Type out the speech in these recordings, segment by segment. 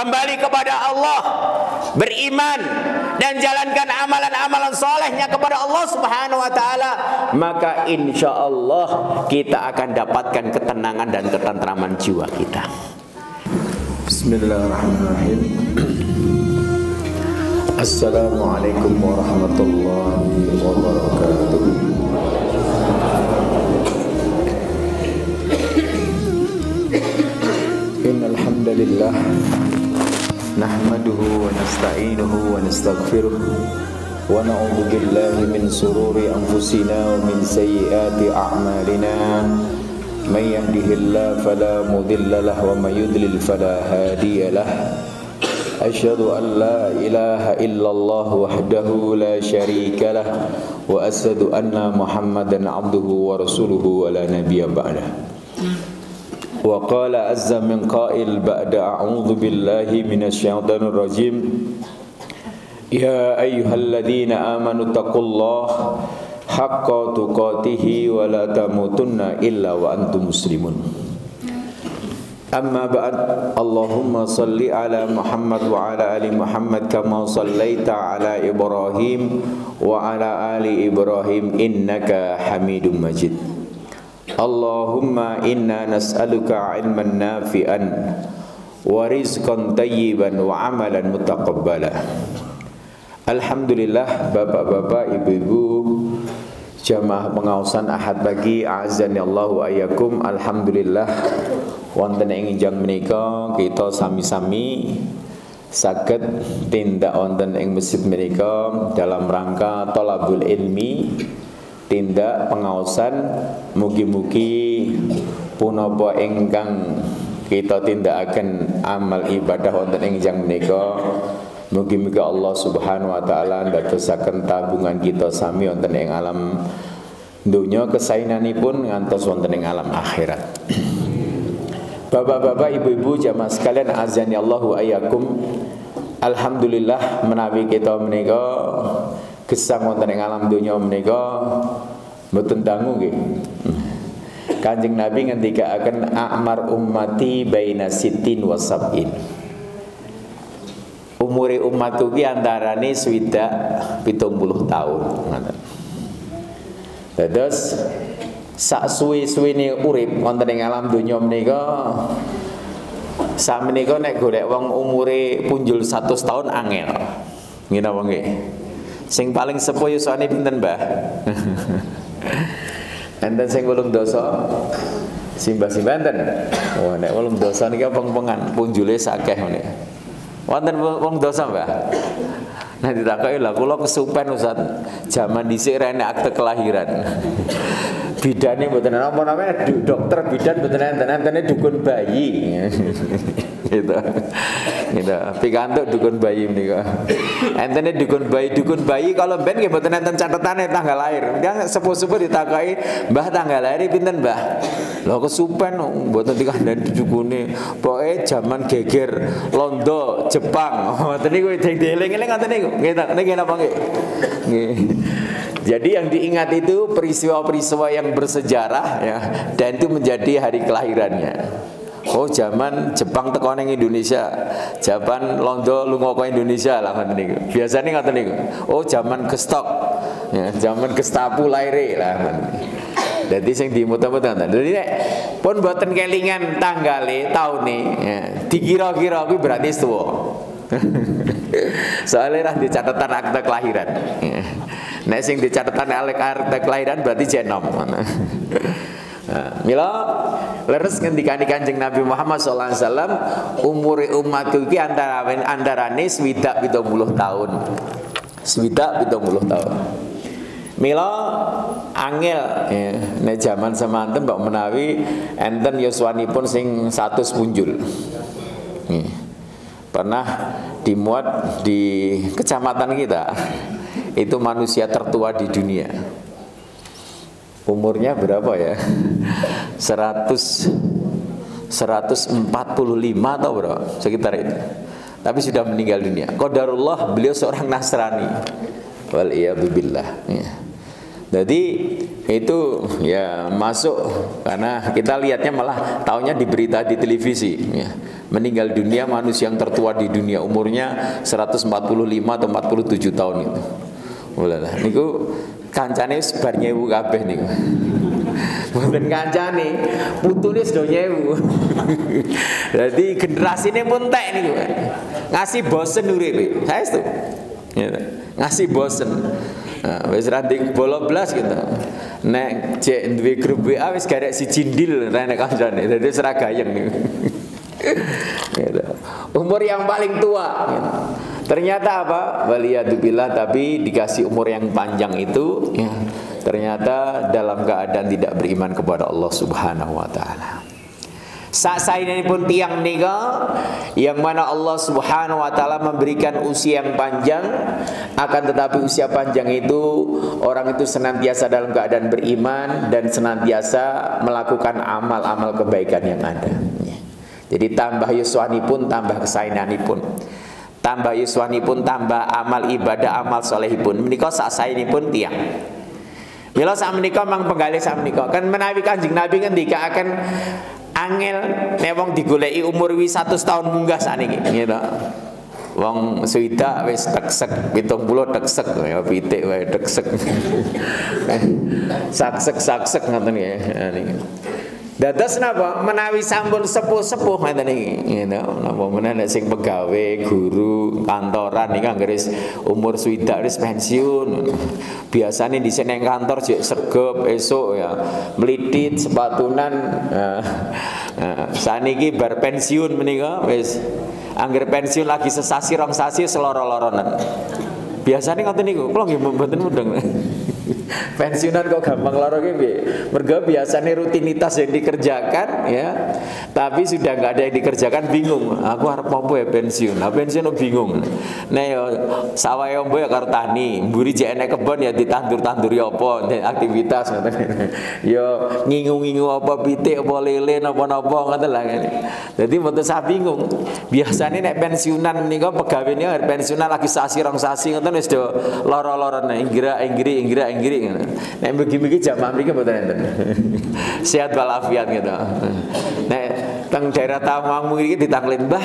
kembali kepada Allah, beriman dan jalankan amalan-amalan solehnya kepada Allah Subhanahu wa taala, maka insya Allah kita akan dapatkan ketenangan dan ketentraman jiwa kita. Bismillahirrahmanirrahim. Assalamualaikum warahmatullahi wabarakatuh. Innal hamdalillah nahmaduhu wa nasta'inuhu wa nastaghfiruh wa na'udzu billahi min sururi anfusina wa min sayyiati a'malina. May yahdihillahu fala mudilla lahu wa may yudlil fala hadiya lahu. Asyhadu an la ilaha illallah wahdahu la syarika lah wa asyhadu anna Muhammadan abduhu wa rasuluhu wa la nabiyya ba'dah. Wa qala azza min qail ba'da a'udzu billahi minasyaitonir rajim. Ya ayyuhalladzina amanu taqullaha haqqa tuqatih wa la tamutunna illa wa antum muslimun. Amma ba'd. Allahumma salli ala Muhammad wa ala ali Muhammad kama sallaita ala Ibrahim wa ala ali Ibrahim innaka Hamidum Majid. Allahumma inna nas'aluka ilman nafi'an wa rizqan tayyiban wa amalan mutaqabbala. Alhamdulillah, bapak-bapak, ibu-ibu, jamaah pengaosan Ahad pagi, azani Allahu ayyakum. Alhamdulillah wonten ing injang menika kita sami-sami saged tindak wonten ing masjid menika dalam rangka thalabul ilmi, tindak pengaosan. Mugi-mugi punapa ingkang kita tindakaken amal ibadah wonten ing injang menika, mugi-mugi Allah Subhanahu wa taala ndadosaken tabungan kita sami wonten ing alam dunya kesainanipun ngantos wonten ing alam akhirat. Bapak-bapak, ibu-ibu, jamaah sekalian azani Allahu ayyakum. Alhamdulillah menawi kita menika gesang wonten ing alam dunya menika mboten dangu nggih. Kanjeng Nabi ngendikaaken a'mar ummati baina sittin wa sab'in. Umure umatku ki antarane 70 tahun. Terus sak suwi-suwine urip wonten ing alam donya menika, sakmenika nek golek wong umure punjul 100 tahun angel. Nggih napa nggih? Sing paling sepuh yusane pinten, Mbah? Enten sing 8 dosa. Simbah-simbah enten. Oh, nek 8 dosa niki peng-pengan, punjule sakeh ngene. Wonten wong dosa, Mbah? Nah ditakoki lha kula kesupen Ustaz, jaman dhisik rene akte kelahiran. Bidane mboten napa-napa, dokter bidan mboten enten-entene dukun bayi. Gitu. Gitu. Pikantuk dukun bayi menika. Entene dukun bayi kalau ben nggih mboten enten catetane tanggal lahir. Dia sepuh-sepuh ditakoki, "Mbah tanggal lahir pinten, Mbah?" Lho kesupen mboten dikandani dukune. Pokoke jaman geger londo Jepang. Ngoten niku dieling-eling ngoten niku. Nggih napa nggih? Nggih. Jadi yang diingat itu peristiwa-peristiwa yang bersejarah ya, dan itu menjadi hari kelahirannya. Oh zaman Jepang teko ning Indonesia, zaman Londo lunga ke Indonesia lah ngoten niku. Biasane ngoten niku. Oh zaman Gestok. Ya, zaman Gestapu laire lah. Dadi sing dimut-mut ngoten. Dadi nek pun mboten kelingan tanggale taune, ya, dikira-kira kuwi berarti tuwa. Soalnya ra di catatan akte kelahiran. Nek sing di catatan akte kelahiran berarti jenom. Mila leres ngendikane Kanjeng Nabi Muhammad sallallahu alaihi wasallam, umure umatku iki antarane 70 tahun. 70 tahun. Mila angel ya, nek jaman semanten mbok menawi enten yuswanipun sing 100 punjul. Pernah dimuat di kecamatan kita, itu manusia tertua di dunia. Umurnya berapa ya? 145 atau berapa? Sekitar itu. Tapi sudah meninggal dunia. Qadarullah, beliau seorang Nasrani. Wal iyadzubillah. Ya. Jadi itu ya masuk karena kita lihatnya malah taunya di berita di televisi ya. Meninggal dunia manusia yang tertua di dunia, umurnya 145 atau 47 tahun itu. Walah, niku kancane sebar nyewu kabeh niku. Mboten kancane, putune sedo nyewu. Jadi generasine pun entek niku. Ngasih bosen uripe. Saestu. Ngasih bosen. Nah, wis ra ndek bola blas gitu. Nek cek duwe grup WA wis garek siji ndil rene kancane. Dadi seragayeng niku. Gitu. Umur yang paling tua gitu. Ternyata apa? Waliyadzubillah, tapi dikasih umur yang panjang itu ya, ternyata dalam keadaan tidak beriman kepada Allah Subhanahu wa taala. Sasaini pun tiang nika yang mana Allah Subhanahu wa taala memberikan usia yang panjang, akan tetapi usia panjang itu orang itu senantiasa dalam keadaan beriman dan senantiasa melakukan amal-amal kebaikan yang ada. Jadi tambah yuswanipun tambah kesainanipun. Tambah yuswanipun tambah amal ibadah amal solehipun. Menika sasainipun tiang. Mila sak menika mang penggalih sak menika kan menawi Kanjeng Nabi ngendika akan angel nek wong digoleki umur wi 100 tahun munggah sakniki gitu. Wong suida wis teksek 70 teksek ya pitik wae teksek. Saksek ngoten ya niki. Dados napa menawi sampun sepuh-sepuh ngeten iki gitu. Napa menawi sing pegawe, guru, kantoran iki anggere umur swidak wis pensiun. Biasane di sini kantor jek sregep esuk ya, mlithit sepatunan. Saniki bar pensiun menika wis anggere pensiun lagi sesasi rong sasi seloro-loronan. Biasane ngoten niku, kula nggih mboten mudeng. Pensiunan kok gampang lara ki piye? Mergo biasane rutinitas yang dikerjakan ya, tapi sudah enggak ada yang dikerjakan bingung. Aku arep apa ya pensiun? Nah, pensiun bingung. Nek yo sawahe ombo ya karo tani, mburi jek enek kebon ya ditandur-tanduri apa aktivitas ngoten. Yo ngingu-ngingu apa pitik apa lele napa-napa ngoten lah. Dadi mboten sak bingung. Biasane nek pensiunan menika pegawene arep pensiunan lagi sasi rong sasi ngoten wis do lara-larane inggira-ingiri. Nek mugi-mugi jamaah mriki mboten enten. Sehat walafiat gitu. Nek teng daerah Tawang mriki ditaklin, "Mbah,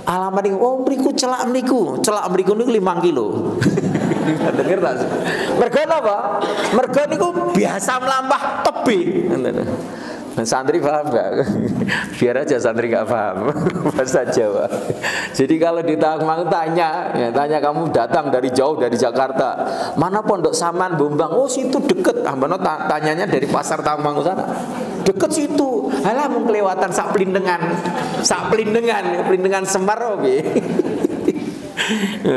alamat niku oh mriku celak mriku. Celak mriku niku 5 kilo." Denger ta? Mergo napa? Mergo niku biasa melampah tebih. Santri paham gak? Biar aja santri gak paham bahasa Jawa. Jadi kalau di Tawang tanya, ya, tanya kamu datang dari jauh dari Jakarta, mana Pondok Saman Bombang? Oh situ deket. Tanyanya dari pasar Tawang sana. Deket situ. Halah mau kelewatan sak plindengan Semar oke.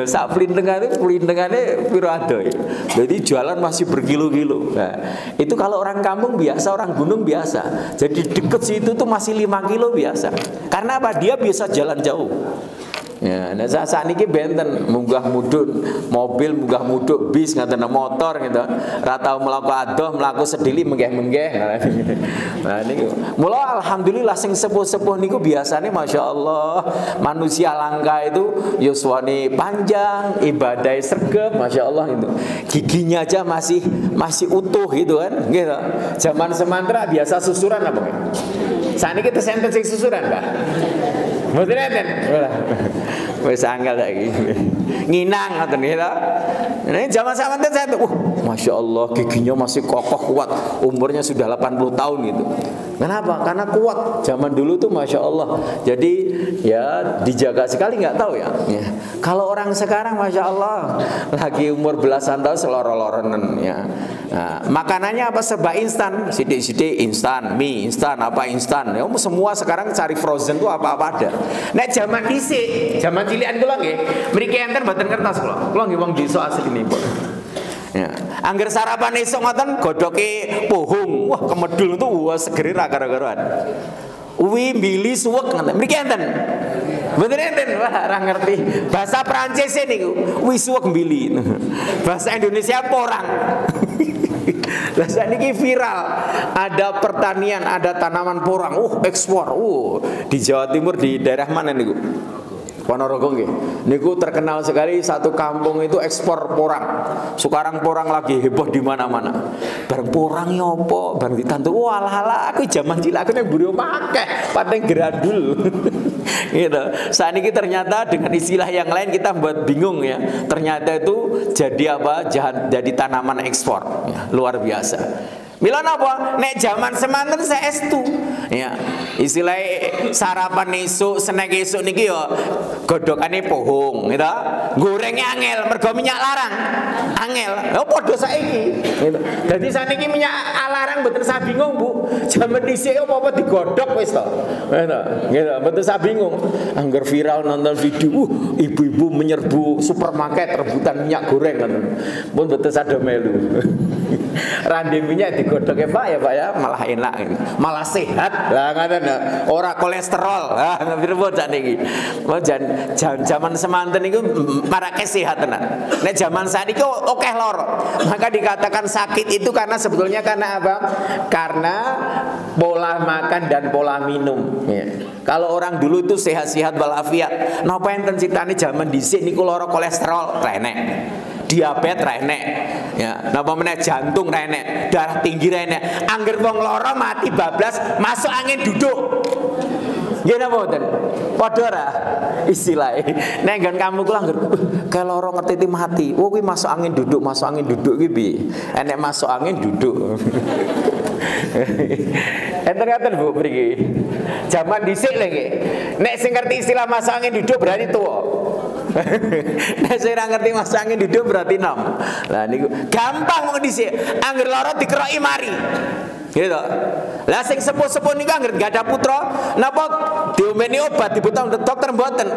Sak pelindengane piro adoh. Jadi jualan masih berkilo-kilo. Nah, itu kalau orang kampung biasa, orang gunung biasa. Jadi deket situ tuh masih 5 kilo biasa. Karena apa? Dia bisa jalan jauh. Ya, nah saat ini benten munggah mudun mobil, munggah muduk bis, ngaten motor gitu. Ratau melaku adoh, melaku sedili menggeh-menggeh. Nah niku. Mula alhamdulillah sing sepuh-sepuh niku biasanya masya Allah manusia langka itu yuswani panjang, ibadah sregep, masya Allah itu. Giginya aja masih utuh gitu kan, gitu. Zaman semantra biasa susuran apa? Saat ini kita senten sing susuran, Pak. Mboten enten. Wis angel saiki. Nginang ngoten nggih ta. Ini zaman sampeyan saya masya Allah giginya masih kokoh kuat, umurnya sudah 80 tahun gitu. Kenapa? Karena kuat. Zaman dulu tuh masya Allah. Jadi ya dijaga sekali nggak tahu ya. Ya. Kalau orang sekarang masya Allah lagi umur belasan tahun seloro-loronen ya. Nah, makanannya apa serba instan, sidik-sidik instan, mie instan, apa instan. Ya, semua sekarang cari frozen tuh apa-apa ada. Nek zaman dhisik, zaman cilikan kula nggih, mriki enten mboten kertas kula. Kula nggih wong desa aslinipun. Ya, angger sarapan esuk ngoten godhoke pohung. Wah, kemedul tuh wah segeri ra karo-karoan. Uwi mbili suwek ngoten. Mriki enten. Mboten enten, wah ora ngerti. Bahasa Prancis niku, uwi suwek mbili. Bahasa Indonesia porang. Lah saniki viral, ada pertanian, ada tanaman porang, ekspor, di Jawa Timur di daerah mana niku? Ponorogo nggih. Niku terkenal sekali satu kampung itu ekspor porang. Sekarang porang lagi heboh di mana-mana. Bareng porang ya apa? Bareng ditantu, walah aku zaman cilik aku nek mburi omah akeh, pateng grandul. Gitu. Saat ini ternyata dengan istilah yang lain kita buat bingung ya. Ternyata itu jadi apa? Jadi tanaman ekspor. Ya, luar biasa. Milan apa? Nek zaman semanten saya estu. Ya, istilah sarapan esuk, snack esuk niki yo godhokane pohong, gitu. Gorengnya angel, mergo minyak larang. Angel. Yo padha saiki. Gitu. Dadi saniki minyak larang mboten saya bingung, Bu. Zaman dhisik apa-apa digodhog wis to. Gitu. Mboten saya bingung. Angger viral nonton video, ibu-ibu menyerbu supermarket rebutan minyak goreng kan. Pun mboten sada melu. Randi minyak digodhog Pak ya, malah enak ini. Malah sehat. Lah ngoten ora kolesterol. Lah pripun sakniki. Zaman semanten niku marake sehat tenan. Nek zaman saiki akeh lara. Maka dikatakan sakit itu karena sebetulnya karena apa? Karena pola makan dan pola minum. Ya. Kalau orang dulu itu sehat-sehat walafiat. Napa enten critane zaman dhisik niku lara kolesterol renek. Diabetes renek, ya, napa meneh jantung renek, darah tinggi renek. Angger wong lara mati bablas masuk angin duduk. Nggih napa mboten? Padha ora istilahé. Nek nggon kamu kula angger ke lara ngerti mati. Oh kuwi masuk angin duduk kuwi piye? Enek masuk angin duduk. Enten-enten Bu mriki. Zaman dhisik lho nggih. Nek sing ngerti istilah masuk angin duduk berarti tuwa. Nek saya ngerti masuk angin duduk berarti nom. Lah niku gampang wong dhisik. Angger lara dikeroki mari. Gitu. Lah sing sepuh-sepuh niku angger gak ada putra, napa diombeni obat dibutuh dokter mboten.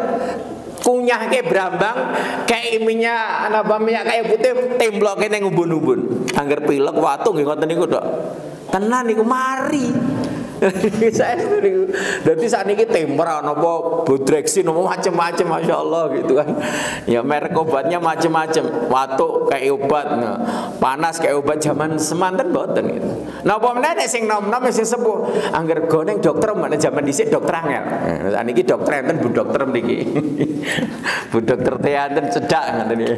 Kunyahke brambang kayak minyak napa minyak kayu putih tembloke ning umbun-umbun. Angger pilek watu nggih ngoten niku tok. Tenan niku mari. Saya sendiri. Jadi saat ini temper, nopo Bodrexin, nopo macam-macam, masya Allah gitu kan. Ya merek obatnya macam-macam. Watu kayak obat, nah, panas kayak obat zaman semanten boten gitu. Nopo meneh sing nom-nom sing sepuh. Angger goneng dokter mana zaman dhisik dokter angel. Nah, saat ini dokter enten bu dokter mriki. Bu dokter teh enten cedak ngoten iki.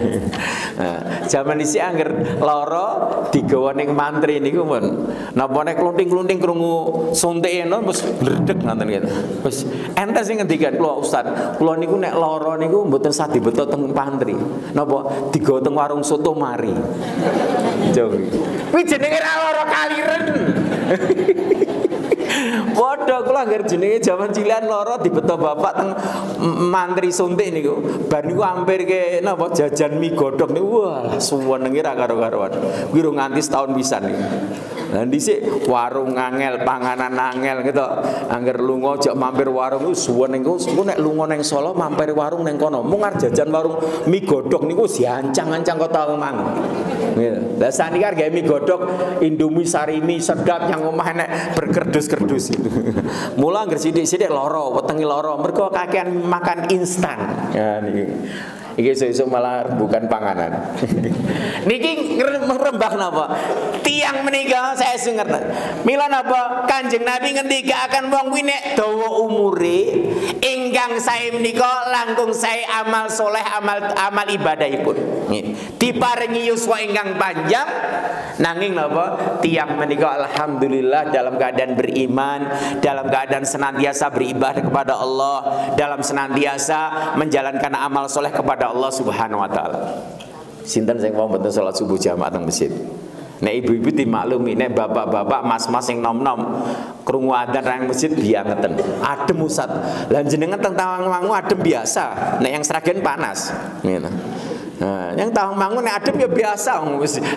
Nah, zaman dhisik angger lara digawa ning mantri niku pun. Napa nek klunting-klunting krungu suntik eno wis bledek ngoten gitu. Wis enten sing ngendikan kula Ustaz, kula niku nek lara niku mboten sadi beto teng pantri. Napa digawa teng warung soto mari. Jauh. Kuwi jenenge ra lara kaliren. Padha kula anggar jenenge jaman cilian lara dibeto bapak teng mantri suntik niku. Bar niku hampir ke napa jajan mie godhog niku wah suwenenge ra karo-karoan. Kuwi ro nganti setahun pisan niku. Lah dhisik warung angel, panganan angel gitu. Angger lunga aja mampir warung ku suwen niku nek lunga ning Solo mampir warung ning kono. Mung arep jajan warung mie godhog niku diancang-ancang kota Mang. Gitu. Lah saniki harga mie godhog Indomie Sarimi sedap yang omah nek berkerdus-kerdus itu. Mula angger sithik-sithik lara, wetenge lara mergo kakean makan instan. Ya niki. Iki sesuk malah bukan panganan. Niki merembah napa? Tiang menika saya sing ngerti. Mila napa Kanjeng Nabi ngendika akan wong kuwi nek dawa umure ingkang sae menika langkung sae amal soleh amal ibadahipun. Diparingi yuswa ingkang panjang nanging napa tiang menika alhamdulillah dalam keadaan beriman, dalam keadaan senantiasa beribadah kepada Allah, dalam senantiasa menjalankan amal soleh kepada Allah Subhanahu wa taala. Sinten sing wong mboten salat subuh jamaah teng masjid. Nek ibu-ibu dimaklumi, nek bapak-bapak, mas-mas sing nom-nom krungu adzan nang masjid biangeten. Adem Ustaz. Lah jenengan teng Tawangmangu adem biasa, nek yang Sragen panas. Gitu. Nah, yang Tawangmangu nek adem ya biasa,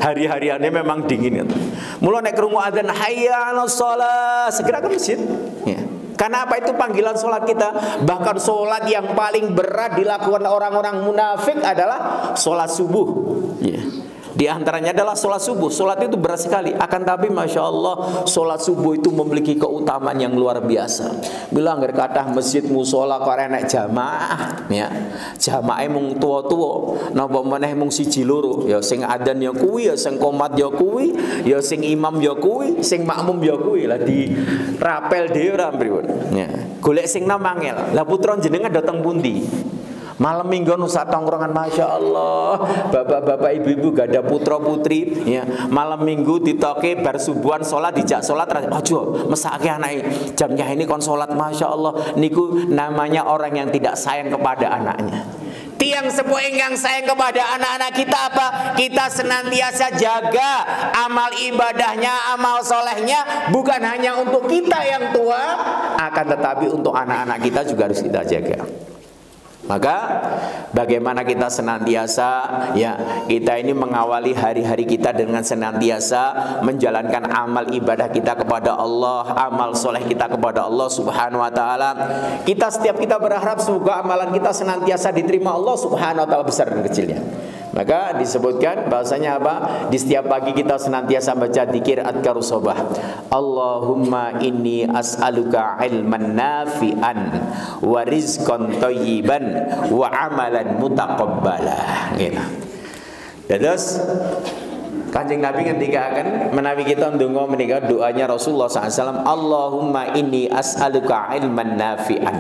hari-hariannya memang dingin gitu. Mula nek krungu adzan hayya 'alas shalah, segera ke masjid. Ya. Karena apa itu panggilan sholat kita. Bahkan sholat yang paling berat dilakukan orang-orang munafik adalah sholat subuh. Ya. Di antaranya adalah sholat subuh. Sholat itu berat sekali. Akan tapi Masya Allah sholat subuh itu memiliki keutamaan yang luar biasa. Bilang nggak kathah masjid musola kok enek jamaah, ya jamaah mung tua-tua. Napa meneh mung siji loro. Ya sing adzan ya kuwi, ya sing qomat ya kuwi, ya sing imam ya kuwi, sing makmum ya kuwi. Lah di rapel dhewe ora pripun. Ya golek sing nom angel. Lah putra jenengan dateng pundi? Malam minggu nusa tongkrongan, masya Allah, bapak-bapak ibu-ibu gak ada putra putri ya. Malam minggu ditoke bar subuhan sholat, dijak sholat aja mesake anake jamnya ini kon sholat, masya Allah. Niku namanya orang yang tidak sayang kepada anaknya. Tiang sepuh ingkang sayang kepada anak-anak kita apa? Kita senantiasa jaga amal ibadahnya, amal solehnya, bukan hanya untuk kita yang tua, akan tetapi untuk anak-anak kita juga harus kita jaga. Maka bagaimana kita senantiasa ya, kita ini mengawali hari-hari kita dengan senantiasa menjalankan amal ibadah kita kepada Allah, amal soleh kita kepada Allah Subhanahu wa taala. Setiap kita berharap semoga amalan kita senantiasa diterima Allah Subhanahu wa taala, besar dan kecilnya. Maka disebutkan bahasanya apa? Di setiap pagi kita senantiasa baca dzikir adkarus sabah. Allahumma inni as'aluka ilman nafi'an wa rizqan thayyiban wa amalan mutaqabbala. Gitu. Terus Kanjeng Nabi ketika akan menawi kita ndonga menika doanya Rasulullah SAW, Allahumma inni as'aluka ilman nafi'an.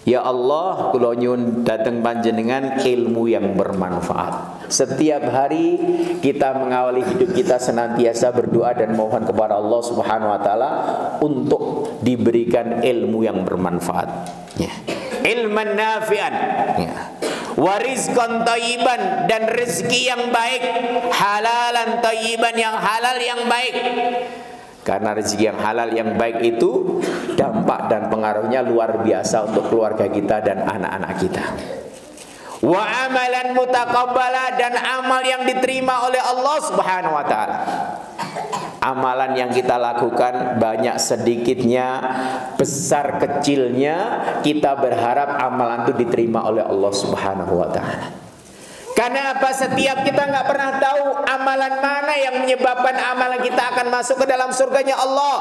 Ya Allah, kula nyuwun dhateng panjenengan ilmu yang bermanfaat. Setiap hari kita mengawali hidup kita senantiasa berdoa dan mohon kepada Allah Subhanahu wa taala untuk diberikan ilmu yang bermanfaat. Ya. Ilman nafi'an. Ya. Wa rizqan thayyiban, dan rezeki yang baik, halalan thayyiban, yang halal yang baik. Karena rezeki yang halal yang baik itu dampak dan pengaruhnya luar biasa untuk keluarga kita dan anak-anak kita. Wa amalan mutaqabbala, dan amal yang diterima oleh Allah Subhanahu wa taala. Amalan yang kita lakukan banyak sedikitnya, besar kecilnya, kita berharap amalan itu diterima oleh Allah Subhanahu wa taala. Karena apa? Setiap kita nggak pernah tahu amalan mana yang menyebabkan amalan kita akan masuk ke dalam surganya Allah.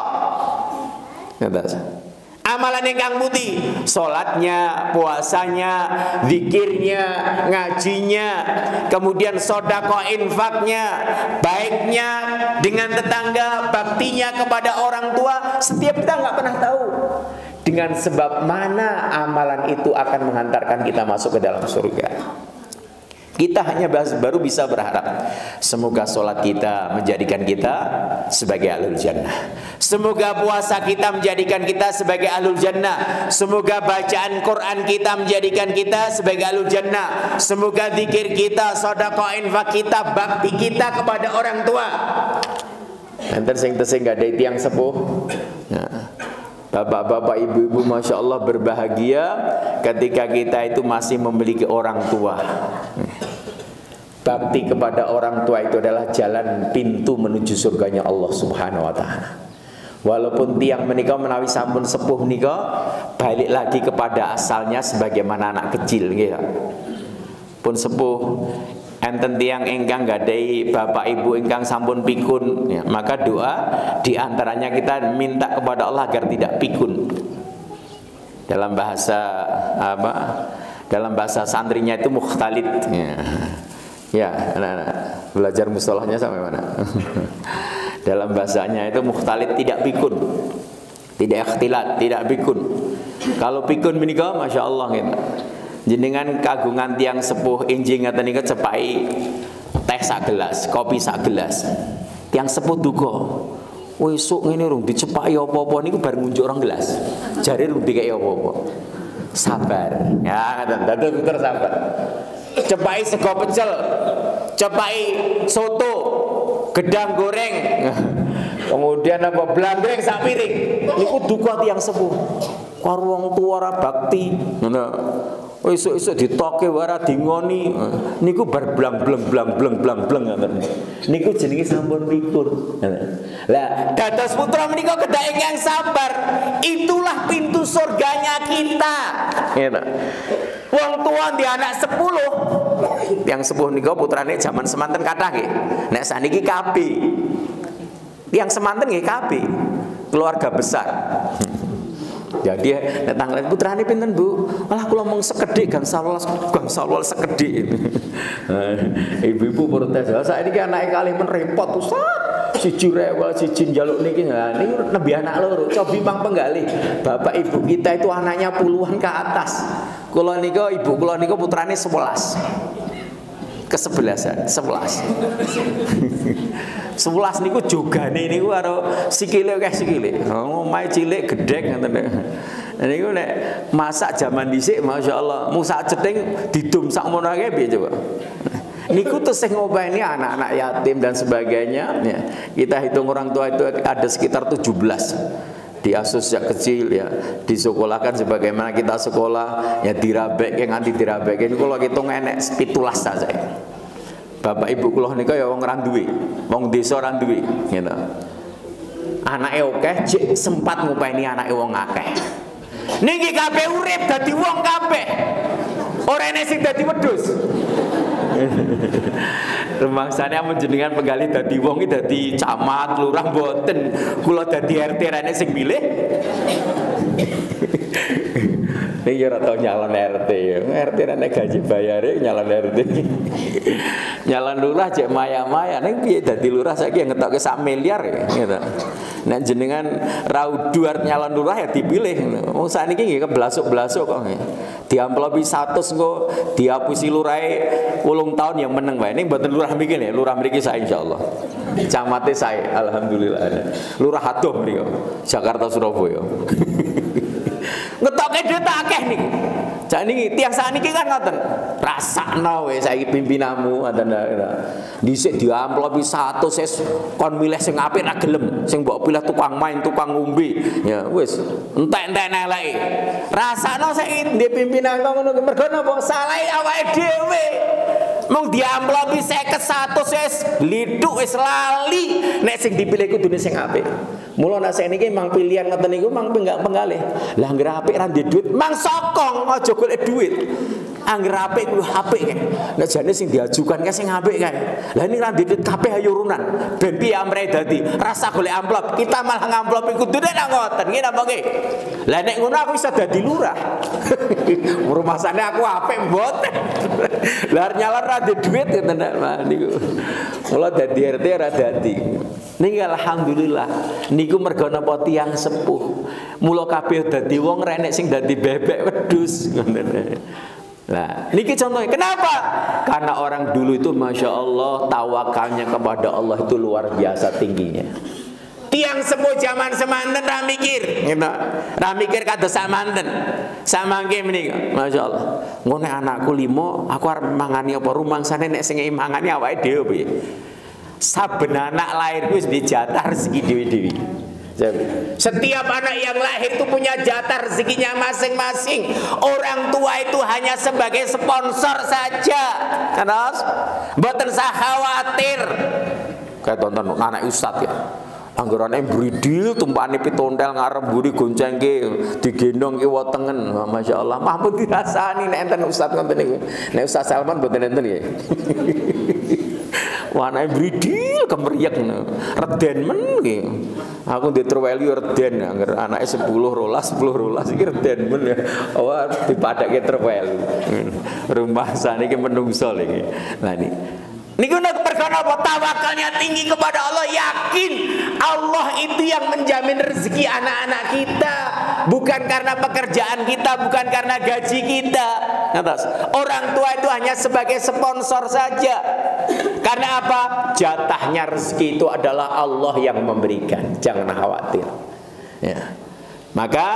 Amalan yang kang putih, sholatnya, puasanya, zikirnya, ngajinya, kemudian sodako infaknya, baiknya dengan tetangga, baktinya kepada orang tua. Setiap kita nggak pernah tahu dengan sebab mana amalan itu akan menghantarkan kita masuk ke dalam surga. Kita hanya baru bisa berharap semoga sholat kita menjadikan kita sebagai ahlul jannah. Semoga puasa kita menjadikan kita sebagai ahlul jannah. Semoga bacaan Quran kita menjadikan kita sebagai ahlul jannah. Semoga zikir kita, sedekah, infak kita, bakti kita kepada orang tua. Nanti sing gak ada tiang sepuh. Nah, bapak-bapak, ibu-ibu, masya Allah berbahagia ketika kita itu masih memiliki orang tua. Bakti kepada orang tua itu adalah jalan pintu menuju surganya Allah Subhanahu wa taala. Walaupun tiang menikah menawi sampun sepuh nikah, balik lagi kepada asalnya sebagaimana anak kecil gitu. Pun sepuh, enten tiang ingkang gadai bapak ibu ingkang sampun pikun ya, maka doa diantaranya kita minta kepada Allah agar tidak pikun. Dalam bahasa apa? Dalam bahasa santrinya itu mukhtalit ya. Ya, anak-anak belajar mustalahnya sampai mana? Dalam bahasanya itu mukhtalit, tidak pikun, tidak ikhtilat, tidak pikun. Kalau pikun menika masya Allah gitu. Jenengan kagungan tiang sepuh injing ngaten niku cepai teh sak gelas, kopi sak gelas. Tiang sepuh duka. Wesuk ngene rung dicepaki apa-apa niku bar ngunjuk rong gelas. Jare rung dikeki apa-apa. Sabar. Ya, ngaten terus sabar. Cepai sego pecel, cepai soto, gedang goreng, kemudian apa blandreng sak piring. Niku duka tiyang sepuh. Karo wong tuwa ora bakti. Ngono. Esuk-esuk ditoke ora dingoni. Niku bar blang-bleng ngoten. Niku jenenge sampun pikun. Lah, dados putra menika kedah ingkang sabar. Itulah pintu surganya kita. Gitu. Wong tua di anak 10. Yang sepuh nika putrane zaman semanten kathah nggih. Nek saniki kabeh. Yang semanten nggih kabeh. Keluarga besar. Jadi nek tanglet putrane pinten Bu? Malah kula mung sekedhik gangsal sekedhik. Ibu-ibu protes. Saiki anake kalih men repot Ustaz. Siji rewel, siji njaluk niki. Nah, niku nembe anak loro. Cobi mang penggalih. Bapak ibu kita itu anaknya puluhan ke atas. Kula nika ibu kula nika putrane 11. Kesebelasan 11. 11 niku jogane niku karo sikile akeh sikile. Omahe cilik gedhek ngoten nek. Niku nek masak jaman dhisik masyaallah, mung sak cething didum sak mono akeh piye coba. Niku tuh sing ngopeni anak-anak yatim dan sebagainya ya. Kita hitung orang tua itu ada sekitar 17. Diasuh sejak kecil ya, disekolahkan sebagaimana kita sekolah ya, dirabekke nganti dirabekke niku kula hitung enek 17 saja. Bapak ibu kula nika ya wong ra duwe, wong desa ra duwe gitu. Anake akeh jek sempat ngopeni anake wong akeh. Niki kabeh urip dadi wong kabeh. Ora enek sing dadi wedhus. Rumangsane amun jenengan penggalih dadi wong iki dadi camat, lurah mboten. Kula dadi RT rene sing milih. Nek ya ora tau nyalon RT ya. RT rene gaji bayare nyalon RT. Nyalon lurah cek maya-maya ning piye dadi lurah saiki ngetokke sak miliar ya gitu. Nek jenengan raudu arep nyalon lurah ya dipilih. Wong sakniki nggih keblasuk-blasuk kok nggih. Diamplopi 100 engko diapusi lurahe 8 tahun yang meneng wae. Ning mboten lurah mriki ya, lurah mriki saya insyaallah. Camate saya alhamdulillah. Lurah adoh mriki Jakarta Surabaya. Ngetokke dhewe tak akeh niku. Jan niki tiyang sakniki kan ngoten. Rasakno wae saiki pimpinanmu ngoten. Dhisik diamplopi 100 ses kon milih sing apik ra gelem, sing mbok pilih tukang main, tukang ngombe. Ya wis entek-entek eleke. Rasakno saiki ndek pimpinan kok ngono mergo napa? Salahe awake dhewe. Mung diamplopi 50 100 wis lithuk wis lali nek sing dipilih kudune sing apik. Mula nek sakniki mang pilihan ngoten niku mang penggalih. Lah anggere apik ra ndek dhuwit, mang sokong aja golek dhuwit. Anggere apik kuwi apik kae. Nek jane sing diajukan kae sing apik kae. Lah ini ra ndek dhuwit kabeh ayo urunan. Ben piye amre dadi rasa golek amplop, kita malah ngamplop kudune nang ngoten. Nggih napa nggih? Lah nek ngono aku iso dadi lurah. Rumasane aku apik mboten. Lah nyalon ra ndek dhuwit ngoten niku. Mula dadi RT ra dadi. Niki alhamdulillah niku mergo napa tiyang sepuh. Mula kabeh dadi wong renek sing dadi bebek wedhus ngoten. Nah, niki contohnya. Kenapa? Karena orang dulu itu masya Allah tawakalnya kepada Allah itu luar biasa tingginya. Tiang sepuh zaman semanten ra mikir, gitu. Ra mikir kados samanten. Samangke menika, masya Allah. Ngene anakku 5, aku arep mangani apa rumangsane nek sing mangani awake dhewe piye. Saben anak lahir wis dijatah rezeki dewi-dewi. Setiap anak yang lahir itu punya jatah rezekinya masing-masing. Orang tua itu hanya sebagai sponsor saja. Terus, mboten usah khawatir. Kayak tonton anak ustad ya. Anggarane bridil tumpane pitontel ngarep mburi goncengke digendong kiwa tengen. Masyaallah, mahpun dirasani nek enten ustad ngoten niku. Nek Ustaz Salman mboten enten nggih. Wanane bridil kemeriak reden men nggih. Aku ndek troweli reden angger anake 10 rolas iki reden men ya. Wah dipadake troweli. Rumah saniki menungso iki. Lah niku nek perkara apa tawakalnya tinggi kepada Allah, yakin Allah itu yang menjamin rezeki anak-anak kita, bukan karena pekerjaan kita, bukan karena gaji kita. Atas orang tua itu hanya sebagai sponsor saja. Karena apa? Jatahnya rezeki itu adalah Allah yang memberikan. Jangan khawatir. Ya. Maka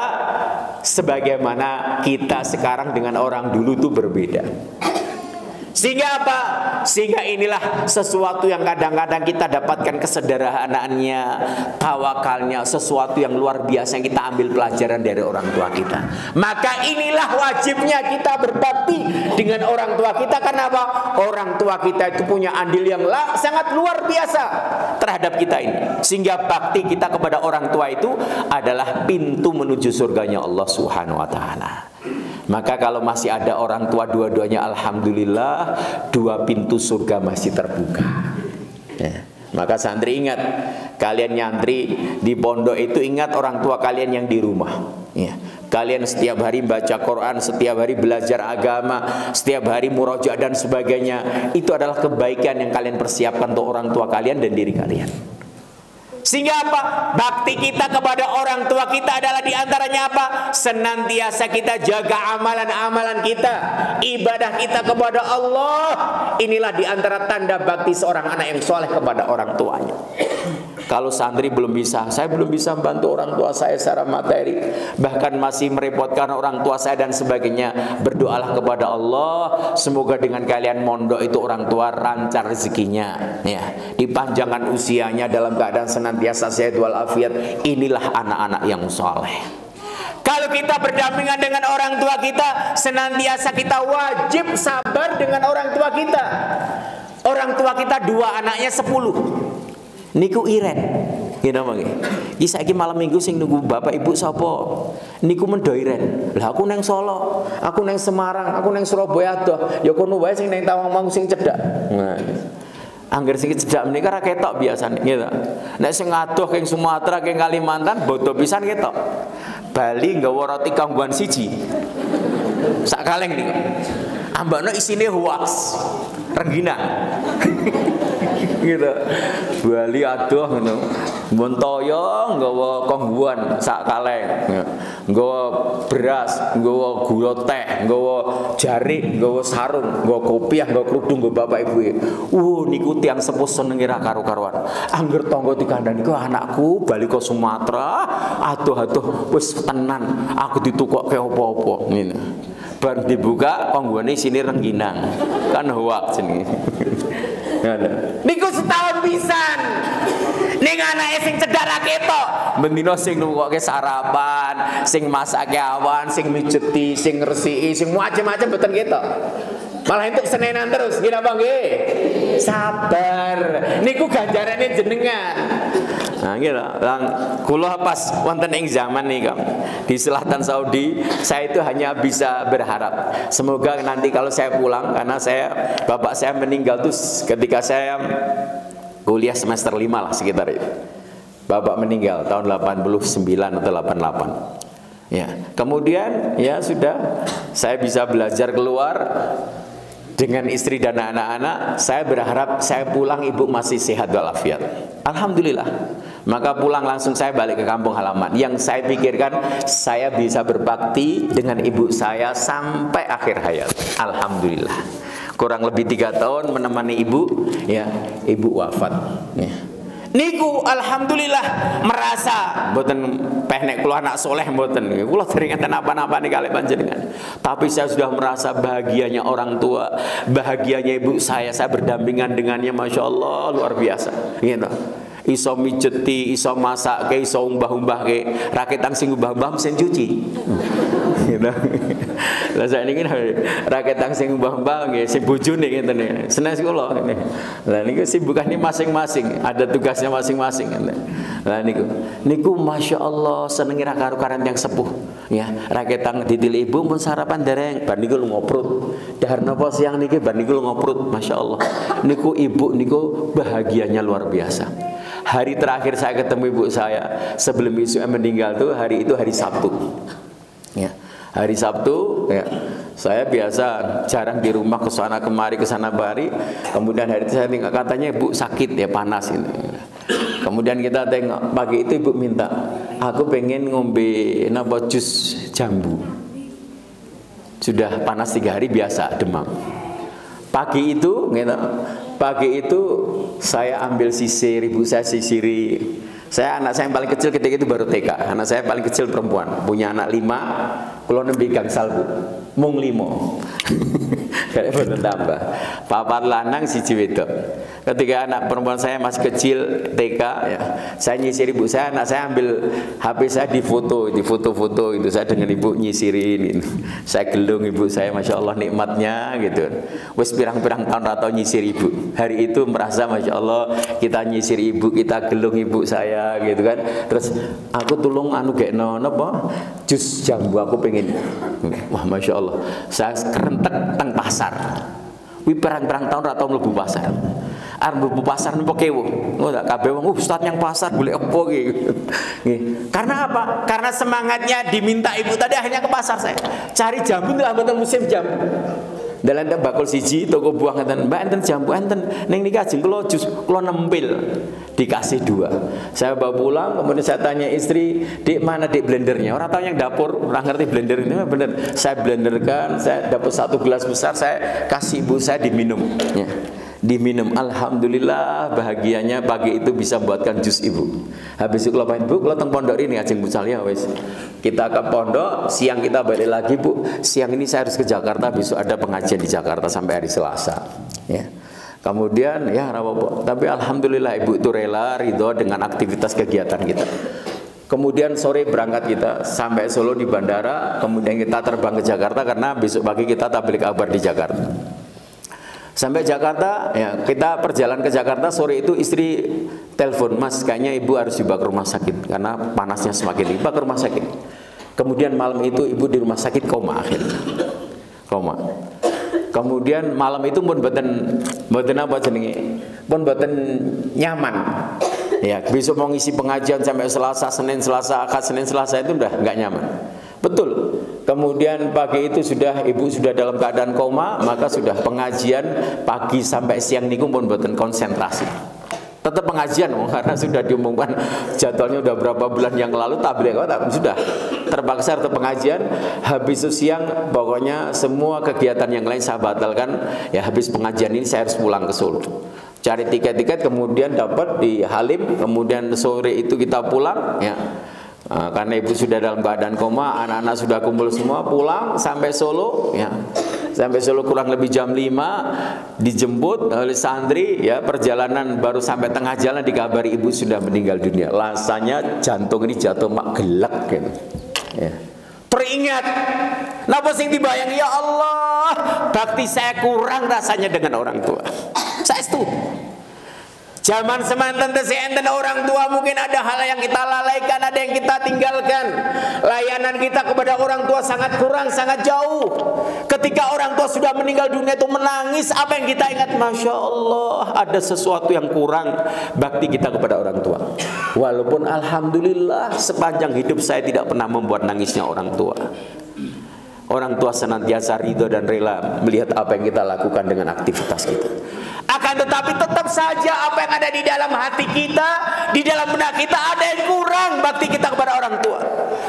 sebagaimana kita sekarang dengan orang dulu itu berbeda. Sehingga apa? Sehingga inilah sesuatu yang kadang-kadang kita dapatkan kesederhanaannya, tawakalnya, sesuatu yang luar biasa yang kita ambil pelajaran dari orang tua kita. Maka inilah wajibnya kita berbakti dengan orang tua kita. Karena apa? Orang tua kita itu punya andil yang sangat luar biasa terhadap kita ini. Sehingga bakti kita kepada orang tua itu adalah pintu menuju surganya Allah Subhanahu wa taala. Maka kalau masih ada orang tua dua-duanya, alhamdulillah 2 pintu surga masih terbuka. Ya. Maka santri ingat, kalian nyantri di pondok itu ingat orang tua kalian yang di rumah. Ya. Kalian setiap hari baca Quran, setiap hari belajar agama, setiap hari murojaah dan sebagainya. Itu adalah kebaikan yang kalian persiapkan untuk orang tua kalian dan diri kalian. Sehingga apa? Bakti kita kepada orang tua kita adalah diantaranya apa? Senantiasa kita jaga amalan-amalan kita, ibadah kita kepada Allah. Inilah diantara tanda bakti seorang anak yang soleh kepada orang tuanya. Kalau santri belum bisa, saya belum bisa membantu orang tua saya secara materi, bahkan masih merepotkan orang tua saya dan sebagainya, berdoalah kepada Allah, semoga dengan kalian mondok itu orang tua lancar rezekinya, ya, dipanjangkan usianya dalam keadaan senantiasa sehat walafiat. Inilah anak-anak yang soleh. Kalau kita berdampingan dengan orang tua kita, senantiasa kita wajib sabar dengan orang tua kita. Orang tua kita 2 anaknya 10. Niku iren, gitu mangke. Iki saiki malam minggu sing nunggu bapak ibu sapa? Niku mendo iren. Lah aku nang Solo, aku nang Semarang, aku nang Surabaya adoh. Ya kono wae sing nang Tawangmangu sing cedhak. Nah, angger sing cedhak menika ra ketok biasane, gitu. Nek sing adoh king Sumatera, king Kalimantan bodo pisan ketok. Bali nggawa roti kangguan siji. Sak kaleng niku. Ambakno isine hoax. Rengginang. Gitu. Bali adoh ngono. Mbon toyo nggawa kangguan sak kaleng. Nggawa beras, nggawa gula teh, nggawa jarik, nggawa sarung, nggawa kopiah, nggawa kerudung nggawa bapak ibu. Niku tiyang sepuh senenge ra karo-karuan. Angger tangga dikandani ku anakku bali ke Sumatera, adoh-adoh wis tenan, aku ditukokke apa-apa ngene. Bar dibuka kangguane sini rengginang. Kan hoax jenenge. Niku setahun pisan. Ning anake sing cedhak ra ketok. Bendina sing nukokke sarapan, sing masake awan, sing mijeti, sing ngresiki, sing macam-macam mboten ketok. Malah entuk senenan terus, nggih napa nggih? Sabar. Niku ganjarane jenengan. Nah, gitu. Kula pas wonten ing zaman nika di Selatan Saudi, saya itu hanya bisa berharap semoga nanti kalau saya pulang, karena bapak saya meninggal tuh ketika saya kuliah semester 5 lah sekitar itu. Bapak meninggal tahun 89 atau 88. Ya, kemudian ya sudah saya bisa belajar keluar dengan istri dan anak-anak. Saya berharap saya pulang ibu masih sehat walafiat. Alhamdulillah. Maka pulang langsung saya balik ke kampung halaman. Yang saya pikirkan saya bisa berbakti dengan ibu saya sampai akhir hayat. Alhamdulillah. Kurang lebih 3 tahun menemani ibu, ya, ibu wafat. Ya. Niku alhamdulillah merasa mboten pehnek kula anak soleh mboten. Kula teringat apa-apa nih kali panjenengan. Tapi saya sudah merasa bahagianya orang tua, bahagianya ibu saya berdampingan dengannya, masya Allah luar biasa. Gitu. Iso mijeti, iso masak, iso umbah-umbah ke raketan sing umbah-umbah mesin cuci. Gitu. Lah saya ini raketan sing umbah-umbah nggih sing bojone ngeten niki. Senes kula ngene. Lah niku sibukane masing-masing, ada tugasnya masing-masing. Lah niku masyaallah senenge ra karo-karan yang sepuh. Ya, raketan didil ibu pun sarapan dereng, bar niku ngoprut. Dahar napa siang niki bar niku ngoprut, masyaallah. Niku ibu niku bahagianya luar biasa. Hari terakhir saya ketemu ibu saya sebelum isu meninggal tuh hari itu hari Sabtu. Ya. Hari Sabtu, ya, saya biasa jarang di rumah kesana kemari kesana kemari. Kemudian hari itu saya tengok katanya ibu sakit ya, panas ini. Kemudian kita tengok pagi itu ibu minta, aku pengen ngombe napa jus jambu. Sudah panas 3 hari biasa demam. Pagi itu, gitu, pagi itu saya ambil sisir, ibu saya sisiri. Anak saya yang paling kecil ketika itu baru TK. Anak saya paling kecil perempuan, punya anak 5. Kulo nembe gangsal bu, mung 5. Kayak boten tambah. Papat lanang siji wedok. Ketika anak perempuan saya masih kecil TK, ya, saya nyisir ibu saya, anak saya ambil HP saya difoto itu saya dengan ibu nyisirin. Saya gelung ibu saya, masya Allah nikmatnya gitu. Wes pirang-pirang tahun atau nyisir ibu. Hari itu merasa masya Allah kita nyisir ibu, kita gelung ibu saya gitu kan. Terus aku tulung anu gekno napa? Jus jambu aku pengen. Wah masya Allah. Saya kerentek teng pasar. Wi perang-perang tahun atau mlebu pasar. Arep mlebu pasar napa kewo. Ngono kabeh wong ustaz yang pasar golek apa iki. Karena apa? Karena semangatnya diminta ibu tadi akhirnya ke pasar saya. Cari jambu lah mboten musim jambu. Dalan tak bakul siji toko buah ngeten, Mbak enten jambu enten. Ning niki ajeng kula jus kula nempil. Dikasih 2. Saya bawa pulang, kemudian saya tanya istri, "Dik, mana dik blendernya?" Orang tahu yang dapur, orang ngerti blender ini bener. Saya blenderkan, saya dapat 1 gelas besar, saya kasih ibu saya diminum. Ya. Diminum, alhamdulillah bahagianya pagi itu bisa buatkan jus ibu. Habis itu kalau pahit bu, kalau teng pondok ini ajeng busalnya wes. Kita ke pondok, siang kita balik lagi bu. Siang ini saya harus ke Jakarta, besok ada pengajian di Jakarta sampai hari Selasa. Ya. Kemudian ya rapopo. Tapi alhamdulillah ibu itu rela ridho dengan aktivitas kegiatan kita. Kemudian sore berangkat kita sampai Solo di bandara, kemudian kita terbang ke Jakarta karena besok pagi kita tabligh akbar di Jakarta. Sampai Jakarta, ya kita perjalanan ke Jakarta, sore itu istri telepon, "Mas, kayaknya ibu harus dibawa ke rumah sakit karena panasnya semakin dibawa ke rumah sakit." Kemudian malam itu ibu di rumah sakit koma akhirnya. Koma. Kemudian malam itu pun mboten apa jenenge? Pun mboten nyaman. Ya, besok mau ngisi pengajian sampai Selasa, Senin, Selasa, Ahad, Senin, Selasa itu udah enggak nyaman. Betul. Kemudian pagi itu ibu sudah dalam keadaan koma, maka sudah pengajian pagi sampai siang niku pun mboten konsentrasi. Tetap pengajian karena sudah diumumkan jadwalnya udah berapa bulan yang lalu tabligh sudah terpaksa tetap pengajian. Habis siang pokoknya semua kegiatan yang lain saya batalkan. Ya habis pengajian ini saya harus pulang ke Solo. Cari tiket-tiket kemudian dapat di Halim, kemudian sore itu kita pulang ya. Karena ibu sudah dalam keadaan koma, anak-anak sudah kumpul semua, pulang sampai Solo ya. Sampai Solo kurang lebih jam 5, dijemput oleh santri ya, perjalanan baru sampai tengah jalan dikabari ibu sudah meninggal dunia. Rasanya jantung ini jatuh mak gelak gitu. Ya. Teringat napa sing dibayangi, ya Allah, bakti saya kurang rasanya dengan orang tua. Saya itu zaman semanten tesih enten orang tua, mungkin ada hal yang kita lalaikan, ada yang kita tinggalkan. Layanan kita kepada orang tua sangat kurang, sangat jauh. Ketika orang tua sudah meninggal dunia itu menangis, apa yang kita ingat? Masya Allah, ada sesuatu yang kurang bakti kita kepada orang tua. Walaupun alhamdulillah sepanjang hidup saya tidak pernah membuat nangisnya orang tua. Orang tua senantiasa ridho dan rela melihat apa yang kita lakukan dengan aktivitas kita. Akan tetapi tetap saja apa yang ada di dalam hati kita, di dalam benak kita ada yang kurang bakti kita kepada orang tua.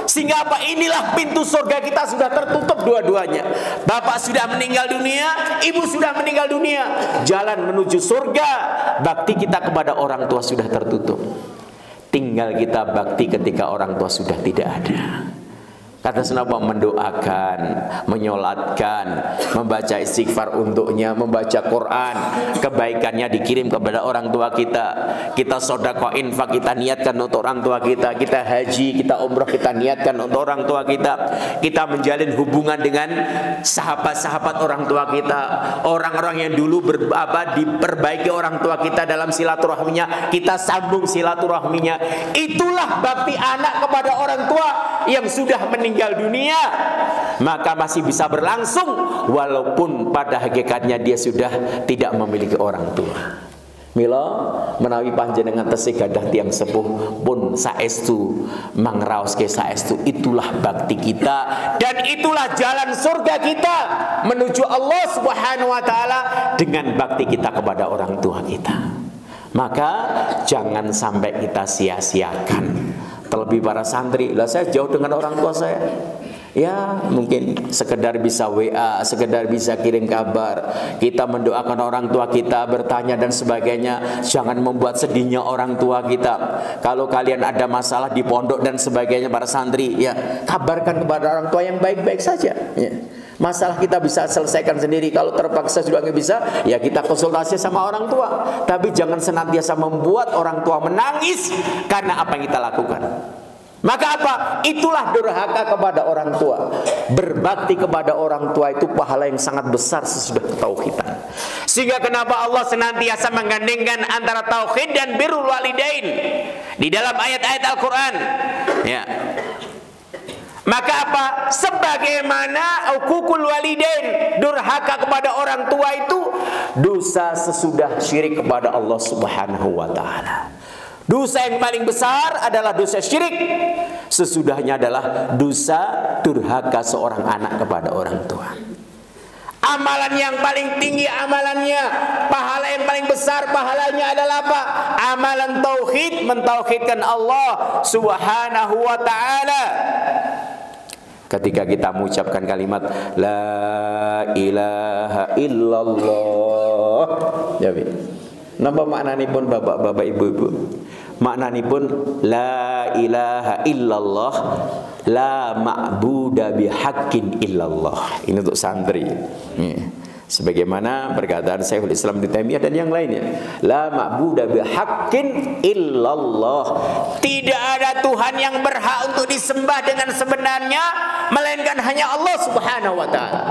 Sehingga apa? Inilah pintu surga kita sudah tertutup dua-duanya. Bapak sudah meninggal dunia, ibu sudah meninggal dunia. Jalan menuju surga, bakti kita kepada orang tua sudah tertutup. Tinggal kita bakti ketika orang tua sudah tidak ada. Kata senapa mendoakan, menyolatkan, membaca istighfar untuknya, membaca Quran, kebaikannya dikirim kepada orang tua kita. Kita sedekah infak kita niatkan untuk orang tua kita. Kita haji, kita umrah kita niatkan untuk orang tua kita. Kita menjalin hubungan dengan sahabat-sahabat orang tua kita. Orang-orang yang dulu diperbaiki orang tua kita dalam silaturahminya, kita sambung silaturahminya. Itulah bakti anak kepada orang tua yang sudah meninggal dunia, maka masih bisa berlangsung walaupun pada hakikatnya dia sudah tidak memiliki orang tua. Mila menawi panjenengan tesih gadah tiang sepuh pun saestu mangraoske saestu, itulah bakti kita dan itulah jalan surga kita menuju Allah Subhanahu wa taala dengan bakti kita kepada orang tua kita. Maka jangan sampai kita sia-siakan. Terlebih para santri, lah saya jauh dengan orang tua saya. Ya mungkin sekedar bisa WA, sekedar bisa kirim kabar. Kita mendoakan orang tua kita, bertanya dan sebagainya. Jangan membuat sedihnya orang tua kita. Kalau kalian ada masalah di pondok dan sebagainya para santri, ya kabarkan kepada orang tua yang baik-baik saja ya. Masalah kita bisa selesaikan sendiri. Kalau terpaksa sudah nggak bisa, ya kita konsultasi sama orang tua. Tapi jangan senantiasa membuat orang tua menangis karena apa yang kita lakukan. Maka apa? Itulah durhaka kepada orang tua. Berbakti kepada orang tua itu pahala yang sangat besar sesudah ketauhidan. Sehingga kenapa Allah senantiasa menggandengkan antara tauhid dan birrul walidain di dalam ayat-ayat Al-Quran ya. Maka apa? Sebagaimana uququl walidain, durhaka kepada orang tua itu dosa sesudah syirik kepada Allah Subhanahu wa taala. Dosa yang paling besar adalah dosa syirik. Sesudahnya adalah dosa durhaka seorang anak kepada orang tua. Amalan yang paling tinggi amalannya, pahala yang paling besar pahalanya adalah apa? Amalan tauhid, mentauhidkan Allah Subhanahu wa taala. Ketika kita mengucapkan kalimat la ilaha illallah, ya bi. Napa maknanipun bapak-bapak ibu-ibu? Maknanipun la ilaha illallah, la ma'buda bihaqqin illallah. Ini untuk santri. Sebagaimana perkataan Syekhul Islam Ibnu Taimiyah dan yang lainnya, la ma'buda bihaqqin illallah. Tidak ada Tuhan yang berhak untuk disembah dengan sebenarnya melainkan hanya Allah Subhanahu wa taala.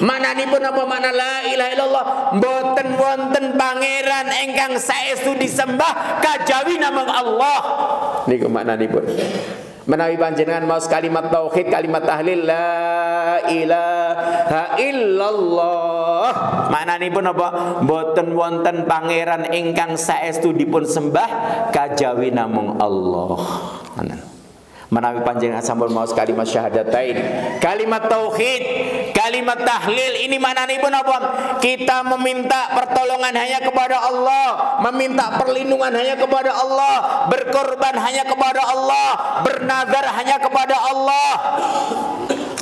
Mananipun apa makna la ilaha illallah? Mboten wonten pangeran ingkang saestu disembah kajawi namung Allah. Niku maknanipun. Menawi panjenengan maos kalimat tauhid, kalimat tahlil la ilaha illallah, maknanipun apa? Mboten wonten pangeran ingkang saestu dipun sembah kajawi namung Allah. Menawi panjenengan sampun maos kalimat syahadatain, kalimat tauhid, kalimat tahlil, ini maknanipun apa? Kita meminta pertolongan hanya kepada Allah, meminta perlindungan hanya kepada Allah, berkorban hanya kepada Allah, bernazar hanya kepada Allah.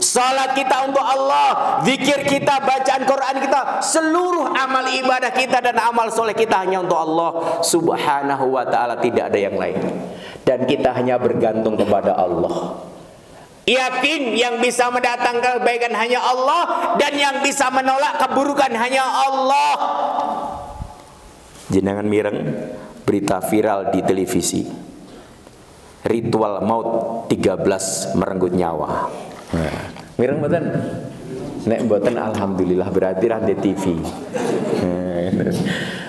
Salat kita untuk Allah, zikir kita, bacaan Quran kita, seluruh amal ibadah kita dan amal soleh kita hanya untuk Allah Subhanahu wa ta'ala, tidak ada yang lain. Dan kita hanya bergantung kepada Allah. Yakin yang bisa mendatangkan kebaikan hanya Allah, dan yang bisa menolak keburukan hanya Allah. Jenengan mireng berita viral di televisi, ritual maut 13 merenggut nyawa. Mireng mboten? Nek mboten alhamdulillah berarti ra ndek TV.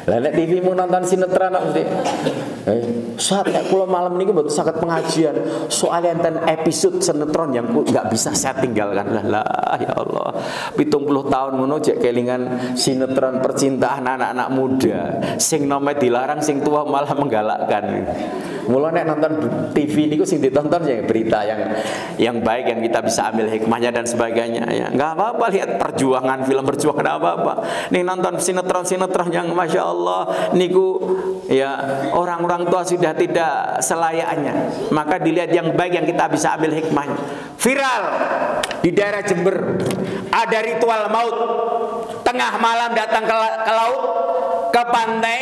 Lah nek TV mau nonton sinetron kok mesti. Saat nek kula malam niku mboten saged pengajian, soal enten episode sinetron yang enggak bisa saya tinggalkan. Lah ya Allah. 70 tahun ngono jek kelingan sinetron percintaan anak-anak muda. Sing nome dilarang, sing tua malah menggalakkan. Mula nek nonton TV niku sing ditonton ya berita yang baik yang kita bisa ambil hikmahnya dan sebagainya ya. Enggak apa-apa lihat perjuangan, film perjuangan apa-apa. Nih nonton sinetron-sinetron yang Masya Allah niku ya orang-orang tua sudah tidak selayaknya. Maka dilihat yang baik yang kita bisa ambil hikmahnya. Viral di daerah Jember ada ritual maut. Tengah malam datang ke laut, ke pantai,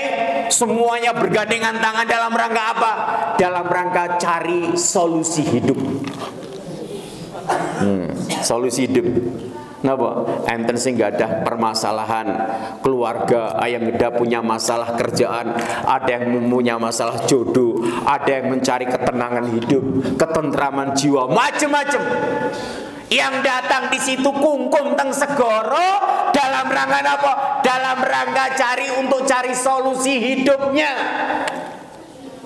semuanya bergandengan tangan dalam rangka apa? Dalam rangka cari solusi hidup. Solusi hidup. Napa? Enten sing gadah permasalahan keluarga, yang geda punya masalah kerjaan, ada yang punya masalah jodoh, ada yang mencari ketenangan hidup, ketentraman jiwa, macam-macam. Yang datang di situ kungkum teng segoro dalam rangka apa? Dalam rangka cari solusi hidupnya.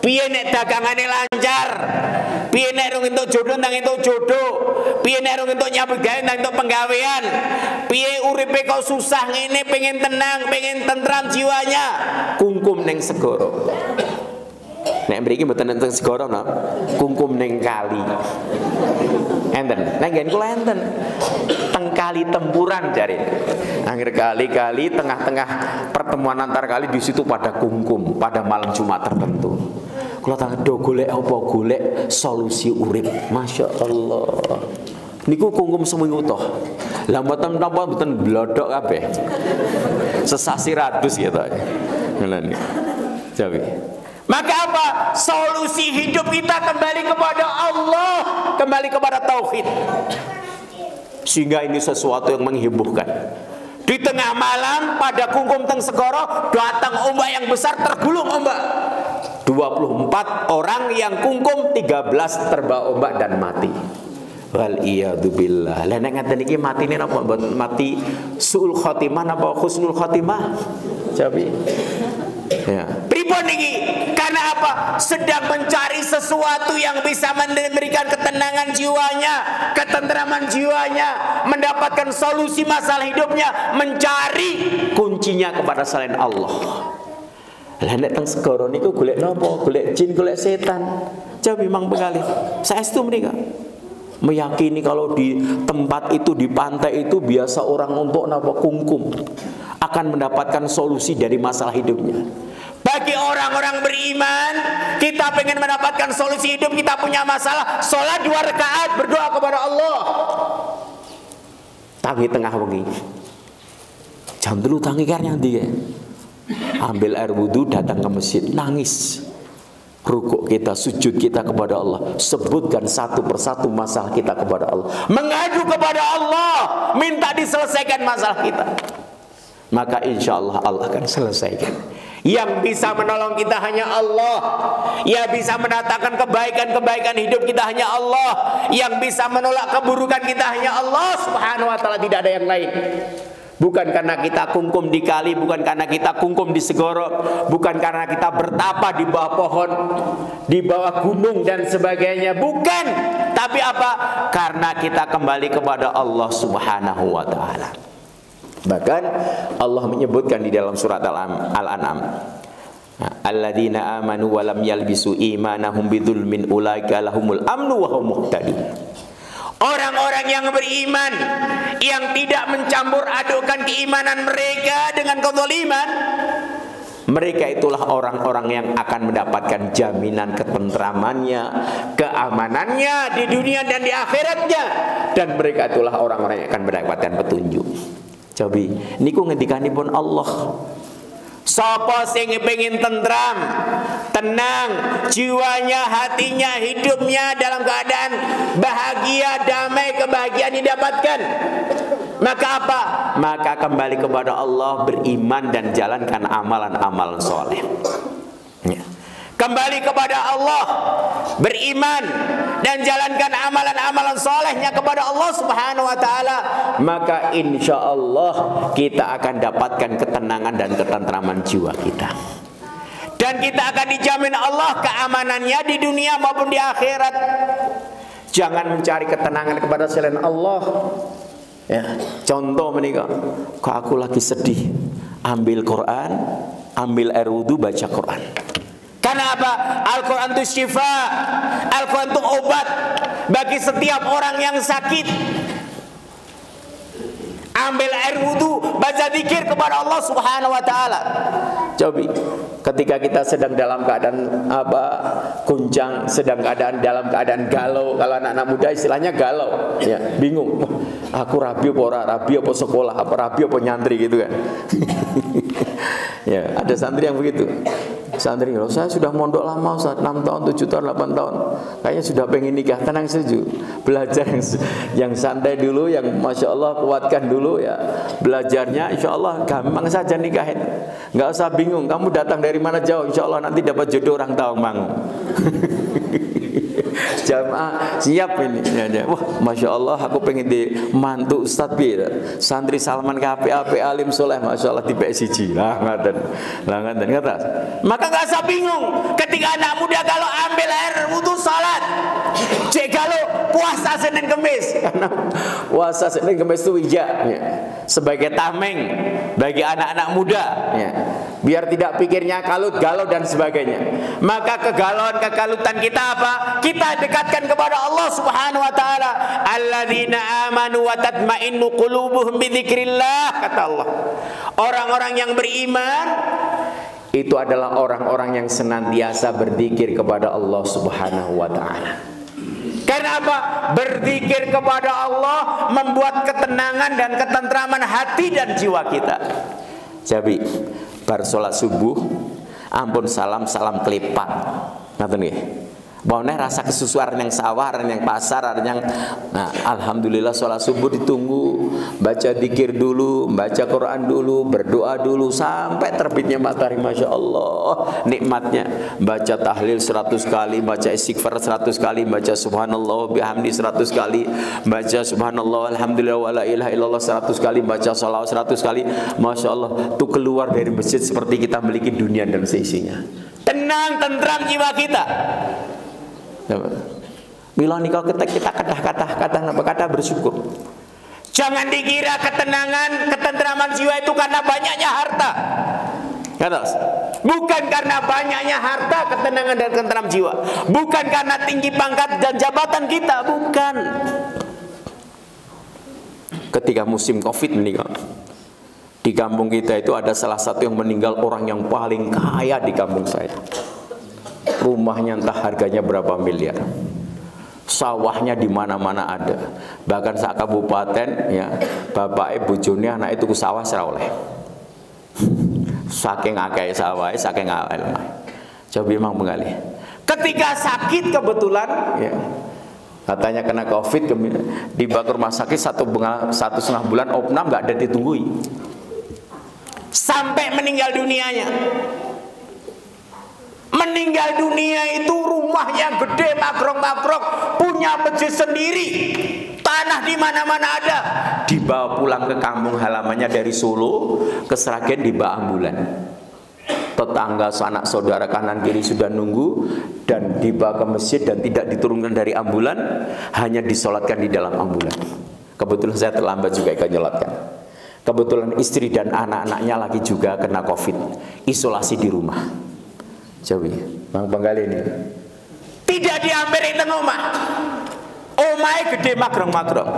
Piye nek dagangane lancar? Piye nek rung entuk jodoh nang entuk jodoh? Piye nek rung entuk nyambut gawe nang entuk penggawean? Piye uripe kok susah ngene, pengen tenang, pengen tentram jiwanya? Kungkum ning segoro. Nek mriki mboten enten segoro no. Kungkum ning kali. Enten, nek nggen kula enten. Teng kali tempuran jare. Akhir kali tengah-tengah pertemuan antar kali di situ pada kungkum pada malam Jumat tertentu. Kula tak do golek apa? Golek solusi urip. Masya Allah. Niku kungkum seminggu toh. Lah mboten napa mboten blodok kabeh. Sesasi ratus ya toh. Ngono niku. Jawi. Maka apa? Solusi hidup kita kembali kepada Allah, kembali kepada tauhid. Sehingga ini sesuatu yang menghebohkan. Di tengah malam pada kungkum teng segoro datang ombak yang besar, tergulung ombak. 24 orang yang kungkum, 13 terbawa ombak dan mati. Wal iyadu billah. Lah nek ngaten iki matine napa mboten mati suul khotimah napa husnul khotimah? Jawi. Ya. Pripun niki? Karena apa? Sedang mencari sesuatu yang bisa memberikan ketenangan jiwanya, ketentraman jiwanya, mendapatkan solusi masalah hidupnya, mencari kuncinya kepada selain Allah. Lah nek teng segara niku golek napa? Golek jin, golek setan. Jawab memang pengalih. Saestu menika. meyakini kalau di tempat itu, di pantai itu biasa orang untuk kungkum, akan mendapatkan solusi dari masalah hidupnya. Bagi orang-orang beriman, kita pengen mendapatkan solusi hidup, kita punya masalah, sholat 2 rakaat, berdoa kepada Allah. Tangi tengah wengi, jam 3 tangi karena dia ambil air wudhu, datang ke masjid, nangis, rukuk kita, sujud kita kepada Allah, sebutkan satu persatu masalah kita kepada Allah, mengadu kepada Allah, minta diselesaikan masalah kita, maka insya Allah Allah akan selesaikan. Yang bisa menolong kita hanya Allah. Yang bisa mendatangkan kebaikan-kebaikan hidup kita hanya Allah. Yang bisa menolak keburukan kita hanya Allah Subhanahu wa ta'ala, tidak ada yang lain. Bukan karena kita kungkum di kali, bukan karena kita kungkum di segoro, bukan karena kita bertapa di bawah pohon, di bawah gunung dan sebagainya, bukan. Tapi apa? Karena kita kembali kepada Allah Subhanahu wa ta'ala. Bahkan Allah menyebutkan di dalam surat Al-An'am, alladzina amanu wa lam yalbisu imanahum bidzulmin ulaika lahumul amnu wa hum muhtadun. Orang-orang yang beriman, yang tidak mencampur adukkan keimanan mereka dengan kezaliman, mereka itulah orang-orang yang akan mendapatkan jaminan ketentramannya, keamanannya di dunia dan di akhiratnya, dan mereka itulah orang-orang yang akan mendapatkan petunjuk. Cobi, niku ngendikanipun Allah. Sapa sing pengen tentram, tenang, jiwanya, hatinya, hidupnya dalam keadaan bahagia, damai, kebahagiaan didapatkan. Maka apa? Maka kembali kepada Allah, beriman dan jalankan amalan-amalan soleh. Ya. Kembali kepada Allah, beriman dan jalankan amalan-amalan solehnya kepada Allah Subhanahu wa ta'ala, maka insya Allah kita akan dapatkan ketenangan dan ketentraman jiwa kita, dan kita akan dijamin Allah keamanannya di dunia maupun di akhirat. Jangan mencari ketenangan kepada selain Allah. Ya, contoh menikah, kok aku lagi sedih, ambil Quran, ambil air wudhu, baca Quran. Karena apa? Al-Quran itu syifa, Al-Quran itu obat bagi setiap orang yang sakit. Ambil air wudhu, baca zikir kepada Allah Subhanahu wa ta'ala. Coba ketika kita sedang dalam keadaan kuncang, sedang dalam keadaan galau. Kalau anak-anak muda istilahnya galau, ya, bingung. Aku rabi apa ora, rabi apa sekolah, apa rabi apa nyantri gitu kan. Ya, ada santri yang begitu. Santri, loh, saya sudah mondok lama, 6 tahun, 7 tahun, 8 tahun, kayaknya sudah pengen nikah. Tenang saja, belajar yang santai dulu, yang Masya Allah kuatkan dulu ya. Belajarnya Insya Allah gampang saja nikahin. Nggak usah bingung, kamu datang dari mana jauh, Insya Allah nanti dapat jodoh orang Tawang Mangu. Jamaah siap ini ya. Wah, Masya Allah aku pengen di mantu Ustadz biar santri Salman KPAP alim soleh, Masya Allah di PSIG lah ngaten kata. Maka nggak usah bingung ketika anak muda kalau ambil air wudhu salat, cek kalau puasa Senin Kemis, karena puasa Senin Kemis itu wijak ya, sebagai tameng bagi anak-anak muda ya, biar tidak pikirnya kalut, galau dan sebagainya. Maka kegalauan-kegalutan kita apa? Kita dekatkan kepada Allah Subhanahu wa ta'ala. Alladzina amanu wa tatma'innu qulubuhum bidzikrillah, kata Allah. Orang-orang yang beriman itu adalah orang-orang yang senantiasa berzikir kepada Allah Subhanahu wa ta'ala. Karena apa? Berzikir kepada Allah membuat ketenangan dan ketentraman hati dan jiwa kita. Jadi bar salat subuh, ampun salam kelipat. Ngaten nggih. Baune rasa kesusuan yang sawah, yang pasar, yang alhamdulillah sholat subuh ditunggu, baca zikir dulu, baca Quran dulu, berdoa dulu sampai terbitnya matahari. Masya Allah nikmatnya. Baca tahlil 100 kali, baca istighfar 100 kali, baca subhanallah bihamdi 100 kali, baca subhanallah alhamdulillah wa la ilaha illallah 100 kali, baca sholawat 100 kali. Masya Allah, itu keluar dari masjid seperti kita memiliki dunia dan seisinya. Tenang, tentram jiwa kita. Mila nikah kita kata bersyukur. Jangan dikira ketenangan, ketentraman jiwa itu karena banyaknya harta. Bukan karena banyaknya harta, ketenangan dan ketenangan jiwa. Bukan karena tinggi pangkat dan jabatan kita, bukan. Ketika musim Covid meninggal, di kampung kita itu ada salah satu yang meninggal, orang yang paling kaya di kampung saya. Rumahnya entah harganya berapa miliar. Sawahnya di mana-mana ada. Bahkan sak kabupaten ya, bapak bojone anak itu ke sawah ora oleh. Saking akeh sawah, saking awal. Coba memang mengalih. Ketika sakit kebetulan ya, katanya kena Covid, di rumah sakit 1,5 bulan opnam, nggak ada ditunggui sampai meninggal dunianya. Meninggal dunia itu rumahnya gede, makrok-makrok, punya masjid sendiri, tanah di mana-mana ada. Dibawa pulang ke kampung halamannya dari Solo ke Sragen, dibawa ambulan. Tetangga, sanak saudara kanan kiri sudah nunggu dan dibawa ke masjid dan tidak diturunkan dari ambulan, hanya disolatkan di dalam ambulan. Kebetulan saya terlambat juga ikut nyolatkan. Kebetulan istri dan anak-anaknya lagi juga kena Covid, isolasi di rumah. Jawi, Bang Penggali ini tidak diambil itu rumah. Omae gede makrong-makrong.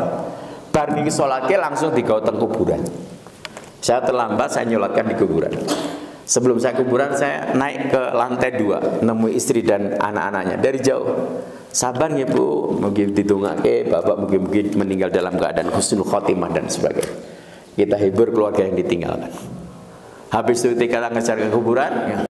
Bar niki salate langsung digawa teng kuburan. Saya terlambat, saya nyolatkan di kuburan. Sebelum saya kuburan, saya naik ke lantai 2, nemu istri dan anak-anaknya dari jauh. Sabar ya Bu, mungkin ditungake bapak mungkin meninggal dalam keadaan husnul khotimah dan sebagainya. Kita hibur keluarga yang ditinggalkan. Habis itu kita ngejar ke kuburan.